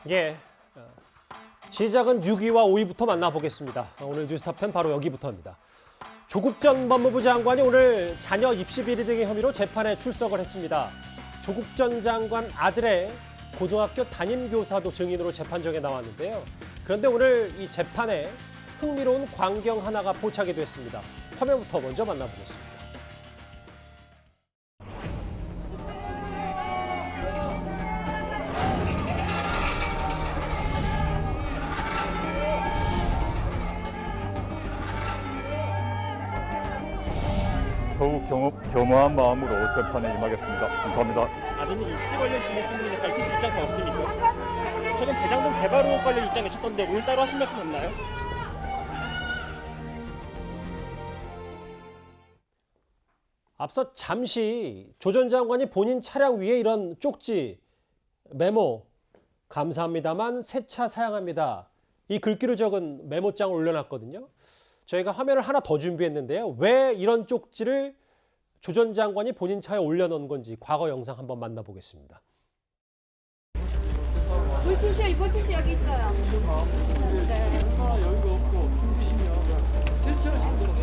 예, 시작은 6위와 5위부터 만나보겠습니다. 오늘 뉴스탑10 바로 여기부터입니다. 조국 전 법무부 장관이 오늘 자녀 입시 비리 등의 혐의로 재판에 출석을 했습니다. 조국 전 장관 아들의 고등학교 담임교사도 증인으로 재판정에 나왔는데요. 그런데 오늘 이 재판에 흥미로운 광경 하나가 포착이 됐습니다. 화면부터 먼저 만나보겠습니다. 더욱 겸허한 마음으로 재판에 임하겠습니다. 감사합니다. 아드님 입시 관련 질문 신문이니까 입시 입장 더 없습니까? 최근 대장동 개발 의혹 관련 입장 내셨던데 오늘 따로 하신 말씀 없나요? 앞서 잠시 조 전 장관이 본인 차량 위에 이런 쪽지, 메모, 감사합니다만 새 차 사양합니다. 이 글귀를 적은 메모장을 올려놨거든요. 저희가 화면을 하나 더 준비했는데요. 왜 이런 쪽지를 조 전 장관이 본인 차에 올려놓은 건지 과거 영상 한번 만나보겠습니다. 물티슈 여기 있어요. 네. 여유가 없고 힘드시면 대체로 힘들어요.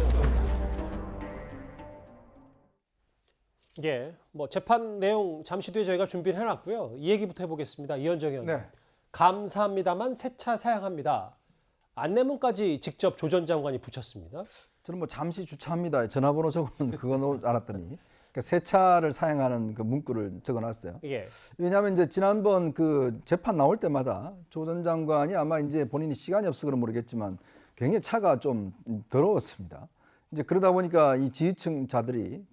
예, 뭐 재판 내용 잠시 뒤에 저희가 준비를 해놨고요. 이 얘기부터 해보겠습니다. 이현정 의원. 네. 감사합니다만 새 차 사양합니다. 안내문까지 직접 조 전 장관이 붙였습니다. 저는 뭐 잠시 주차합니다. 전화번호 적은 그건 알았더니 그러니까 새 차를 사용하는 그 문구를 적어놨어요. 예. 왜냐하면 이제 지난번 그 재판 나올 때마다 조 전 장관이 아마 이제 본인이 시간이 없어 그런 모르겠지만 굉장히 차가 좀 더러웠습니다. 이제 그러다 보니까 이 지휘층자들이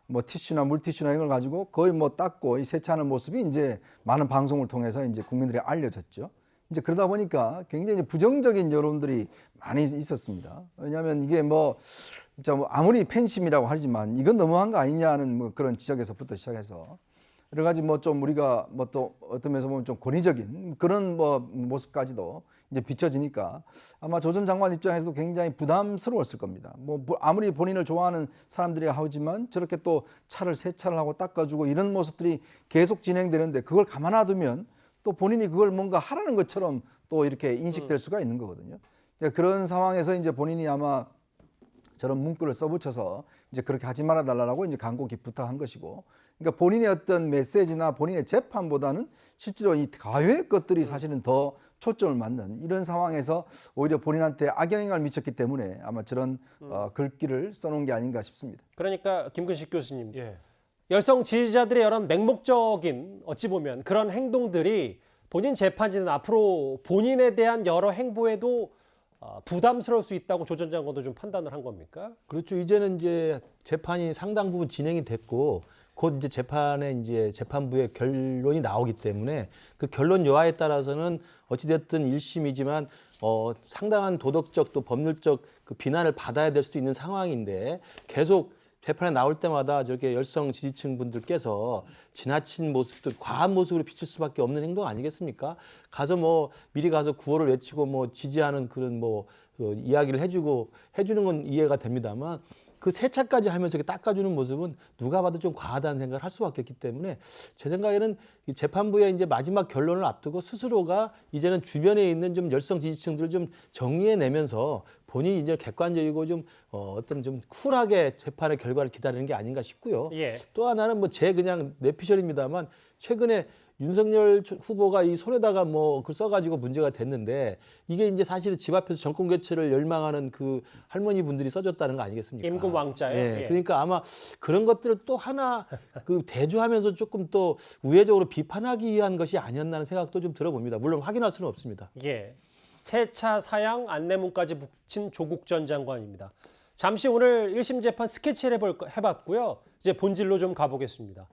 뭐 티슈나 물티슈나 이런 걸 가지고 거의 뭐 닦고 이 세차하는 모습이 이제 많은 방송을 통해서 이제 국민들이 알려졌죠. 이제 그러다 보니까 굉장히 부정적인 여론들이 많이 있었습니다. 왜냐하면 이게 뭐 진짜 뭐 아무리 팬심이라고 하지만 이건 너무한 거 아니냐는 뭐 그런 지적에서부터 시작해서 여러 가지 뭐 좀 우리가 뭐 또 어떤 면에서 보면 좀 권위적인 그런 뭐 모습까지도 이제 비춰지니까 아마 조 전 장관 입장에서도 굉장히 부담스러웠을 겁니다. 뭐 아무리 본인을 좋아하는 사람들이 하지만 저렇게 또 차를 세차를 하고 닦아주고 이런 모습들이 계속 진행되는데 그걸 가만 놔두면 또 본인이 그걸 뭔가 하라는 것처럼 또 이렇게 인식될 수가 있는 거거든요. 그러니까 그런 상황에서 이제 본인이 아마 저런 문구를 써붙여서 이제 그렇게 하지 말아 달라고 이제 간곡히 부탁한 것이고, 그러니까 본인의 어떤 메시지나 본인의 재판보다는 실제로 이 가외의 것들이 사실은 더 초점을 맞는 이런 상황에서 오히려 본인한테 악영향을 미쳤기 때문에 아마 저런 글귀를 써놓은 게 아닌가 싶습니다. 그러니까 김근식 교수님, 예. 열성 지지자들의 여러 맹목적인 어찌 보면 그런 행동들이 본인 재판지는 앞으로 본인에 대한 여러 행보에도 부담스러울 수 있다고 조 전 장관도 좀 판단을 한 겁니까? 그렇죠. 이제는 이제 재판이 상당 부분 진행이 됐고 곧 이제 재판에 이제 재판부의 결론이 나오기 때문에 그 결론 여하에 따라서는 어찌됐든 1심이지만 상당한 도덕적 또 법률적 그 비난을 받아야 될 수도 있는 상황인데 계속 재판에 나올 때마다 저렇게 열성 지지층 분들께서 지나친 모습들, 과한 모습으로 비칠 수밖에 없는 행동 아니겠습니까? 가서 뭐 미리 가서 구호를 외치고 뭐 지지하는 그런 뭐 이야기를 해주는 건 이해가 됩니다만 그 세차까지 하면서 이렇게 닦아주는 모습은 누가 봐도 좀 과하다는 생각을 할 수밖에 없기 때문에 제 생각에는 이 재판부의 이제 마지막 결론을 앞두고 스스로가 이제는 주변에 있는 좀 열성 지지층들을 좀 정리해내면서 본인이 이제 객관적이고 좀 어떤 좀 쿨하게 재판의 결과를 기다리는 게 아닌가 싶고요. 예. 또 하나는 뭐 제 그냥 내피셜입니다만 최근에 윤석열 후보가 이 손에다가 뭐 그 써가지고 문제가 됐는데 이게 이제 사실은 집 앞에서 정권 교체를 열망하는 그 할머니 분들이 써줬다는 거 아니겠습니까? 임금 왕자요. 예. 예. 그러니까 아마 그런 것들을 또 하나 그 대조하면서 조금 또 우회적으로 비판하기 위한 것이 아니었나는 생각도 좀 들어봅니다. 물론 확인할 수는 없습니다. 예. 세차 사양 안내문까지 붙인 조국 전 장관입니다. 잠시 오늘 1심 재판 스케치를 해봤고요. 이제 본질로 좀 가보겠습니다.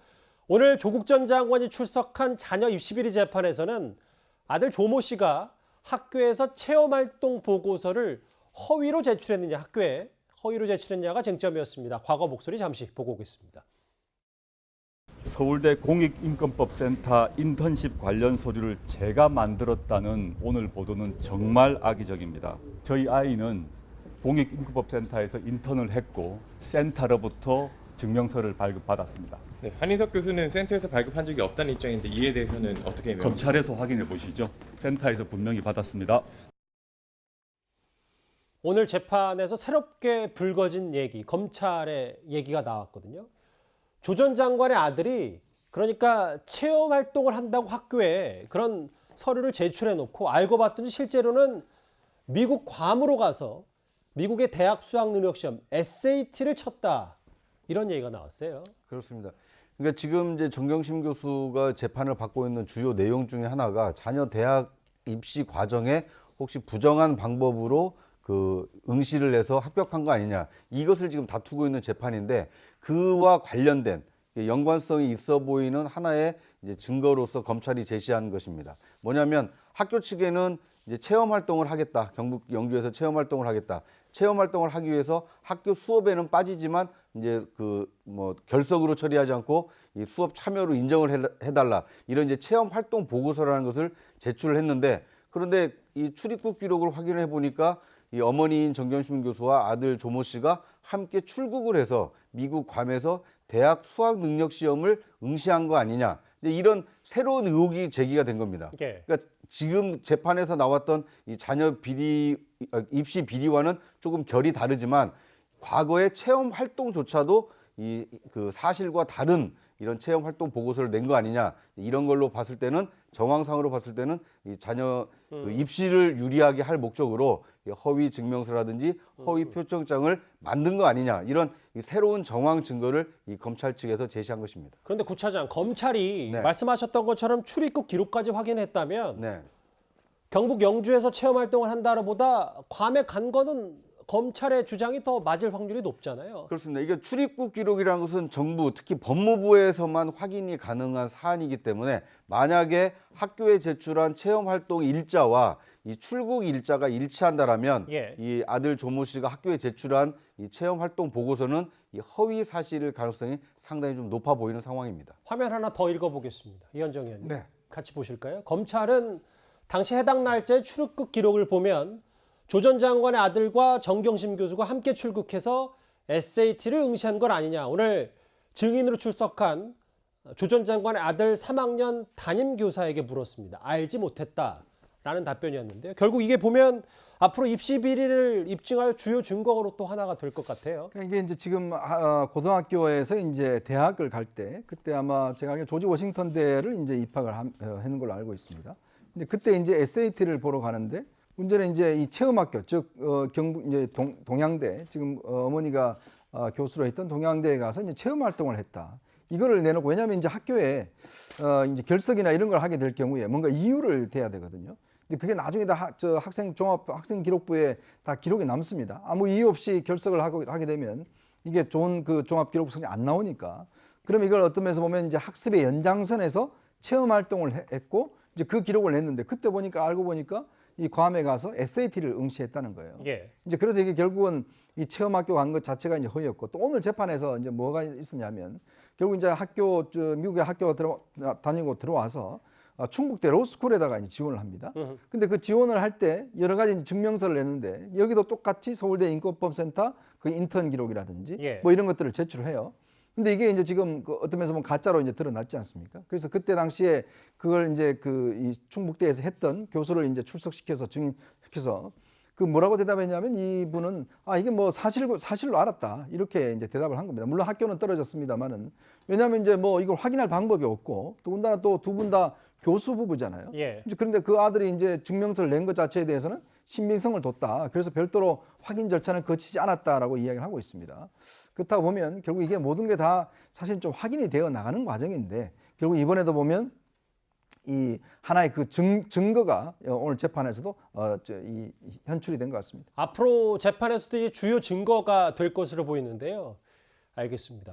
오늘 조국 전 장관이 출석한 자녀 입시비리 재판에서는 아들 조모 씨가 학교에서 체험활동 보고서를 허위로 제출했느냐, 학교에 허위로 제출했냐가 쟁점이었습니다. 과거 목소리 잠시 보고 오겠습니다. 서울대 공익인권법센터 인턴십 관련 서류를 제가 만들었다는 오늘 보도는 정말 악의적입니다. 저희 아이는 공익인권법센터에서 인턴을 했고 센터로부터 증명서를 발급받았습니다. 네, 한인석 교수는 센터에서 발급한 적이 없다는 입장인데 이에 대해서는 어떻게 검찰에서 확인해 보시죠. 센터에서 분명히 받았습니다. 오늘 재판에서 새롭게 불거진 얘기, 검찰의 얘기가 나왔거든요. 조 전 장관의 아들이 그러니까 체험 활동을 한다고 학교에 그런 서류를 제출해 놓고 알고 봤더니 실제로는 미국 괌으로 가서 미국의 대학 수학 능력 시험 SAT를 쳤다. 이런 얘기가 나왔어요. 그렇습니다. 그러니까 지금 이제 정경심 교수가 재판을 받고 있는 주요 내용 중에 하나가 자녀 대학 입시 과정에 혹시 부정한 방법으로 그 응시를 해서 합격한 거 아니냐, 이것을 지금 다투고 있는 재판인데, 그와 관련된 연관성이 있어 보이는 하나의 이제 증거로서 검찰이 제시한 것입니다. 뭐냐면 학교 측에는 이제 체험 활동을 하겠다, 경북 영주에서 체험 활동을 하겠다. 체험 활동을 하기 위해서 학교 수업에는 빠지지만 이제 그 뭐 결석으로 처리하지 않고 이 수업 참여로 인정을 해달라, 이런 이제 체험 활동 보고서라는 것을 제출을 했는데, 그런데 이 출입국 기록을 확인해 보니까 이 어머니인 정경심 교수와 아들 조모 씨가 함께 출국을 해서 미국 괌에서 대학 수학 능력 시험을 응시한 거 아니냐, 이제 이런 새로운 의혹이 제기가 된 겁니다. 그러니까 지금 재판에서 나왔던 이 자녀 비리 입시 비리와는 조금 결이 다르지만 과거의 체험 활동조차도 이 그 사실과 다른 이런 체험 활동 보고서를 낸 거 아니냐, 이런 걸로 봤을 때는, 정황상으로 봤을 때는 이 자녀 그 입시를 유리하게 할 목적으로 허위 증명서라든지 허위 표정장을 만든 거 아니냐, 이런 이 새로운 정황 증거를 이 검찰 측에서 제시한 것입니다. 그런데 구차장, 검찰이 네. 말씀하셨던 것처럼 출입국 기록까지 확인했다면 네. 경북 영주에서 체험 활동을 한다보다 괌에 간 거는 검찰의 주장이 더 맞을 확률이 높잖아요. 그렇습니다. 이게 출입국 기록이라는 것은 정부, 특히 법무부에서만 확인이 가능한 사안이기 때문에 만약에 학교에 제출한 체험 활동 일자와 이 출국 일자가 일치한다라면 이 아들 조모 씨가 학교에 제출한 이 체험 활동 보고서는 이 허위 사실일 가능성이 상당히 좀 높아 보이는 상황입니다. 화면 하나 더 읽어보겠습니다. 이현정 의원님. 네. 같이 보실까요? 검찰은 당시 해당 날짜의 출입국 기록을 보면 조 전 장관의 아들과 정경심 교수가 함께 출국해서 SAT를 응시한 건 아니냐. 오늘 증인으로 출석한 조 전 장관의 아들 3학년 담임 교사에게 물었습니다. 알지 못했다라는 답변이었는데요. 결국 이게 보면 앞으로 입시 비리를 입증할 주요 증거로 또 하나가 될 것 같아요. 그러니까 이게 이제 지금 고등학교에서 이제 대학을 갈 때, 그때 아마 제가 알기로 조지 워싱턴 대를 이제 입학을 하는 걸로 알고 있습니다. 근데 그때 이제 SAT를 보러 가는데, 문제는 이제 이 체험학교, 즉 경북 이제 동양대, 지금 어머니가 교수로 했던 동양대에 가서 이제 체험 활동을 했다. 이거를 내놓고, 왜냐하면 이제 학교에 이제 결석이나 이런 걸 하게 될 경우에 뭔가 이유를 대야 되거든요. 근데 그게 나중에 다 학생 종합 학생 기록부에 다 기록이 남습니다. 아무 이유 없이 결석을 하게 되면 이게 좋은 그 종합 기록부에 안 나오니까. 그럼 이걸 어떤 면에서 보면 이제 학습의 연장선에서 체험 활동을 했고, 이제 그 기록을 냈는데, 그때 보니까 알고 보니까 이 괌에 가서 SAT를 응시했다는 거예요. 이제 그래서 이게 결국은 이 체험학교 간 것 자체가 이제 허위였고, 또 오늘 재판에서 이제 뭐가 있었냐면, 결국 이제 미국의 학교 다니고 들어와서 충북대 로스쿨에다가 이제 지원을 합니다. 근데 그 지원을 할 때 여러 가지 증명서를 냈는데, 여기도 똑같이 서울대 인권법센터 그 인턴 기록이라든지 뭐 이런 것들을 제출해요. 근데 이게 이제 지금 그 어떤 면에서 보면 가짜로 이제 드러났지 않습니까? 그래서 그때 당시에 그걸 이제 이 충북대에서 했던 교수를 이제 출석시켜서 증인시켜서 그 뭐라고 대답했냐면, 이분은 이게 뭐 사실로 알았다, 이렇게 이제 대답을 한 겁니다. 물론 학교는 떨어졌습니다만은, 왜냐하면 이제 뭐 이걸 확인할 방법이 없고, 더군다나 또 두 분 다 교수 부부잖아요. 이제 그런데 그 아들이 이제 증명서를 낸 것 자체에 대해서는 신빙성을 뒀다. 그래서 별도로 확인 절차는 거치지 않았다라고 이야기를 하고 있습니다. 그렇다고 보면 결국 이게 모든 게 다 사실 좀 확인이 되어 나가는 과정인데, 결국 이번에도 보면 이 하나의 그 증거가 오늘 재판에서도 현출이 된 것 같습니다. 앞으로 재판에서도 이제 주요 증거가 될 것으로 보이는데요. 알겠습니다.